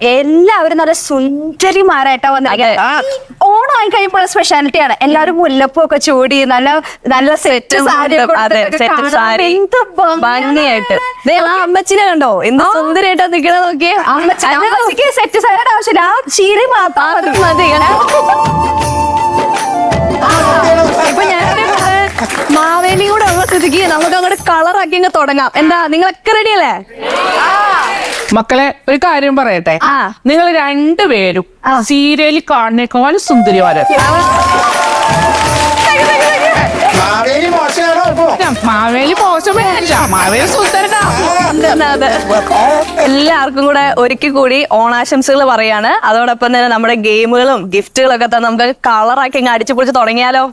എല്ലാവരും നല്ല സുന്ദരിമാരായിട്ടാ വന്നിരിക്കുന്നത്. ഓണം ആയി കഴിയുമ്പോൾ സ്പെഷ്യാലിറ്റിയാണ്. എല്ലാവരും മുല്ലപ്പൂ ഒക്കെ ചൂടി നല്ല നല്ല സെറ്റ് ഭംഗിയായിട്ട്. അമ്മച്ചിനെ കണ്ടോ എന്ത് സുന്ദരിയായിട്ടാ നിക്കണ നോക്കിയേ. അമ്മച്ചിക്ക് സെറ്റ് സാരിയുടെ ആവശ്യമില്ല, ആ ചീരി മാത്രം മതി. ഇപ്പൊ ഞാൻ മാവേലി കൂടെ ഉള്ള സ്ഥിതിക്ക് നമുക്ക് അങ്ങോട്ട് കളറാക്കി അങ്ങ് തുടങ്ങാം. എന്താ നിങ്ങളൊക്കെ റെഡി അല്ലേ? മക്കളെ ഒരു കാര്യം പറയട്ടെ, നിങ്ങൾ രണ്ടുപേരും സീരിയലിൽ കാണുന്നേക്കാളും സുന്ദരിമാര്. മാവേലി മോശമല്ല, മാവേലി സുന്ദരനാ. എല്ലാവർക്കും കൂടെ ഒരിക്കൽ കൂടി ഓണാശംസകൾ പറയാണ്. അതോടൊപ്പം തന്നെ നമ്മുടെ ഗെയിമുകളും ഗിഫ്റ്റുകളൊക്കെ തന്നെ നമുക്ക് കളറാക്കി അങ്ങ് അടിച്ചു പൊളിച്ച് തുടങ്ങിയാലോ?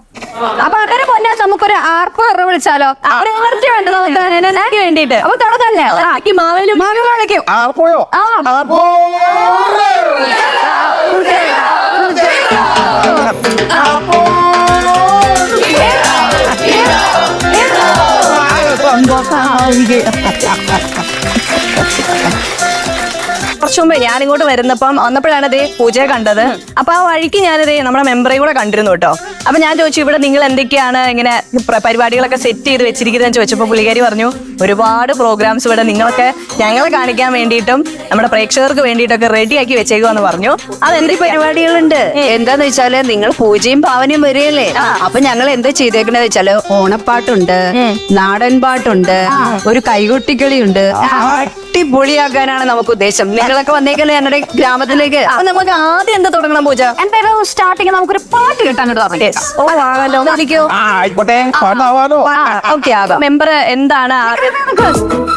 അപ്പൊ അങ്ങനെ പൊന്നെ നമുക്കൊരു ആർപ്പ് വിളിച്ചാലോ? എനർജി വേണ്ടത് വേണ്ടിട്ട് അപ്പൊ തുടങ്ങല്ലേ? മാവേലി വിളിക്കും. കുറച്ചു മുമ്പ് ഞാൻ ഇങ്ങോട്ട് വന്നപ്പോഴാണ് ഇതേ പൂജയെ കണ്ടത്. അപ്പൊ ആ വഴിക്ക് ഞാനിതേ നമ്മുടെ മെമ്പറെ കൂടെ കണ്ടിരുന്നു കേട്ടോ. അപ്പൊ ഞാൻ ചോദിച്ചു, ഇവിടെ നിങ്ങൾ എന്തൊക്കെയാണ് ഇങ്ങനെ പരിപാടികളൊക്കെ സെറ്റ് ചെയ്ത് വെച്ചിരിക്കുന്നതെന്ന് ചോദിച്ചപ്പോൾ പുള്ളിക്കാരി പറഞ്ഞു, ഒരുപാട് പ്രോഗ്രാംസ് ഇവിടെ നിങ്ങളൊക്കെ ഞങ്ങളെ കാണിക്കാൻ വേണ്ടിയിട്ടും നമ്മുടെ പ്രേക്ഷകർക്ക് വേണ്ടിയിട്ടൊക്കെ റെഡിയാക്കി വെച്ചേക്കുമെന്ന് പറഞ്ഞു. അതെന്ത് പരിപാടികളുണ്ട് എന്താന്ന് വെച്ചാല്, നിങ്ങൾ പൂജയും ഭാവനയും വരികയല്ലേ? അപ്പൊ ഞങ്ങൾ എന്താ ചെയ്തേക്കണെന്ന് വെച്ചാല്, ഓണപ്പാട്ടുണ്ട്, നാടൻ പാട്ടുണ്ട്, ഒരു കൈകൊട്ടിക്കളിയുണ്ട്. അടിപൊളിയാക്കാനാണ് നമുക്ക് ഉദ്ദേശം. നിങ്ങളൊക്കെ വന്നേക്കല്ലേ ഞങ്ങളുടെ ഗ്രാമത്തിലേക്ക്. അപ്പൊ നമുക്ക് ആദ്യം എന്താ തുടങ്ങണം പൂജ? എന്തായാലും സ്റ്റാർട്ടിങ് നമുക്കൊരു പാട്ട് കിട്ടാൻ മെമ്പർ എന്താണ്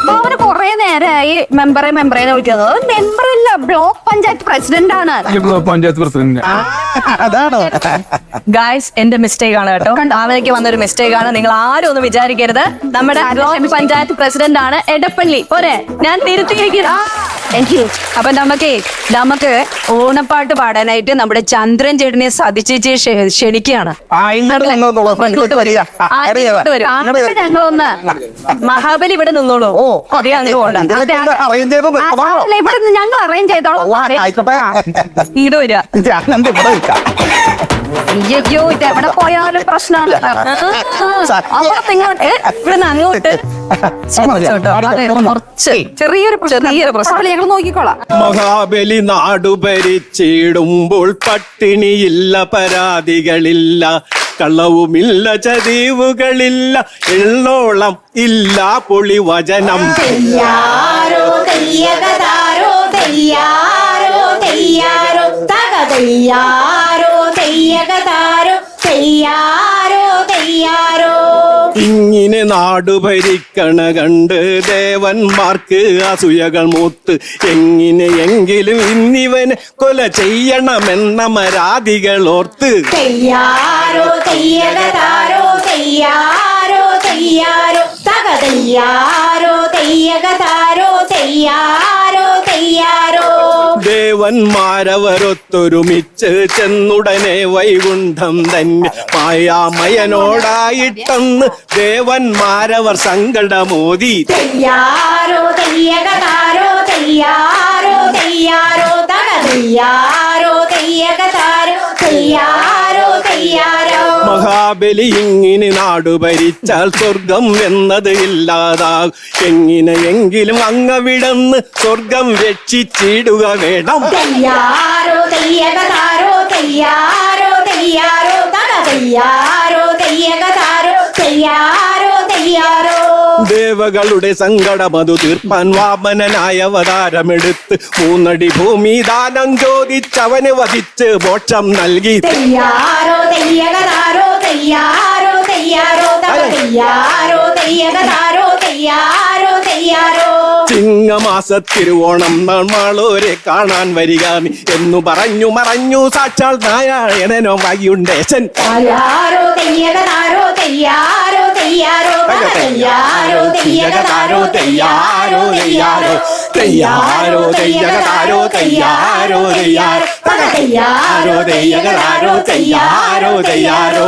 ഭാവന കൊറേ നേരമായി മെമ്പറേന്ന് വിളിക്കുന്നത്. മെമ്പറല്ല, ബ്ലോക്ക് പഞ്ചായത്ത് പ്രസിഡന്റ് ആണ്. പഞ്ചായത്ത് പ്രസിഡന്റ് അതാണോ? ഗായ്സ്, എന്റെ മിസ്റ്റേക്ക് ആണ് കേട്ടോ. ഭാവനയ്ക്ക് വന്നൊരു മിസ്റ്റേക്ക് ആണ്. നിങ്ങൾ ആരും ഒന്നും വിചാരിക്കരുത്. നമ്മുടെ ബ്ലോക്ക് പഞ്ചായത്ത് പ്രസിഡന്റ് ആണ് എടപ്പള്ളി. പോരെ, ഞാൻ തിരുത്തിയിരിക്കുന്നു. അപ്പൊ നമുക്ക് ഓണപ്പാട്ട് പാടാനായിട്ട് നമ്മുടെ ചന്ദ്രൻ ചേട്ടനെ സതിച്ചേച്ചി ക്ഷണിക്കുകയാണ്. ഞങ്ങളൊന്ന് മഹാബലി ഇവിടെ നിന്നോളൂ. ഓ, അറിയാതെ ഞങ്ങൾ അറേഞ്ച് ചെയ്തോളാം. ഈട് വരിക. അയ്യോ, ഇത് എവിടെ പോയാലും പ്രശ്നമാണ്. ഇങ്ങോട്ട് ഇവിടെ അങ്ങോട്ട് ചെറിയൊരു പ്രശ്നം ഞങ്ങൾ നോക്കിക്കോളാം. മഹാബലി നാടു ഭരിച്ചിടുമ്പോൾ പട്ടിണിയില്ല, പരാതികളില്ല, കളവുമില്ല, ചതിവുകളില്ല, എള്ളോളം ഇല്ല പൊളി വചനം. തെയ്യാരോ തെയ്യകതാരോ തെയ്യാരോ തെയ്യാരോ തകതയ്യാരോ തെയ്യകതാരോ തെയ്യാരോ തെയ്യാരോ. ഇങ്ങനെ നാടു ഭരിക്കണ കണ്ട് ദേവന്മാർക്ക് അസൂയകൾ മൂത്ത്, എങ്ങനെയെങ്കിലും ഇന്നിവനെ കൊല ചെയ്യണമെന്ന മരാതികൾ ഓർത്ത്. തെയ്യാരോ തെയ്യകതാരോ തെയ്യാരോ തെയ്യാരോ തകതയ്യാരോ തെയ്യകതാരോ തെയ്യാരോ തെയ്യാരോ. ദേവന്മാരവരൊത്തൊരുമിച്ച് ചെന്നുടനെ വൈകുണ്ഠം തന്നെ മായാമയനോടായിട്ടെന്ന് ദേവന്മാരവർ സങ്കടമോദി. തെയ്യാരോ തെയ്യകതാരോ തെയ്യാരോ തെയ്യാരോ തകതയ്യാരോ തെയ്യകതാരോ തെയ്യാരോ തെയ്യാരോ. മഹാബലി ഇങ്ങനെ നാടു ഭരിച്ചാൽ സ്വർഗം എന്നത് ഇല്ലാതാകും. എങ്ങനെയെങ്കിലും അങ്ങവിടന്ന് സ്വർഗം രക്ഷിച്ചിടുക വേണം. തെയ്യാരോ തെയ്യകതാരോ തെയ്യാരോ തെയ്യാരോ തകതയ്യാരോ തെയ്യകതാരോ തെയ്യാരോ തെയ്യാരോ. ദേവകളുടെ സങ്കടമതു തീർപ്പാൻ വാമനനായ അവതാരമെടുത്ത് 3 അടി ഭൂമി ദാനം ചോദിച്ചവന് വധിച്ച് മോക്ഷം നൽകി. തെയ്യാരോ തെയ്യകതാരോ തെയ്യാരോ തെയ്യാരോ തകതയ്യാരോ തെയ്യകതാരോ തെയ്യാരോ തെയ്യാരോ. ചിങ്ങമാസത്തിരുവോണം നമ്മളോരെ കാണാൻ വരിക നീ എന്നു പറഞ്ഞു മറഞ്ഞു സാക്ഷാൽ നാരായണനോ വൈകുണ്ഠേശൻ. തെയ്യാരോ തെയ്യകതാരോ തെയ്യാരോ തെയ്യാരോ തകതയ്യാരോ തെയ്യകതാരോ തെയ്യാരോ തെയ്യാരോ. തെയ്യാരോ തെയ്യകതാരോ തെയ്യാരോ തെയ്യാരോ തകതയ്യാരോ തെയ്യകതാരോ തെയ്യാരോ തെയ്യാരോ.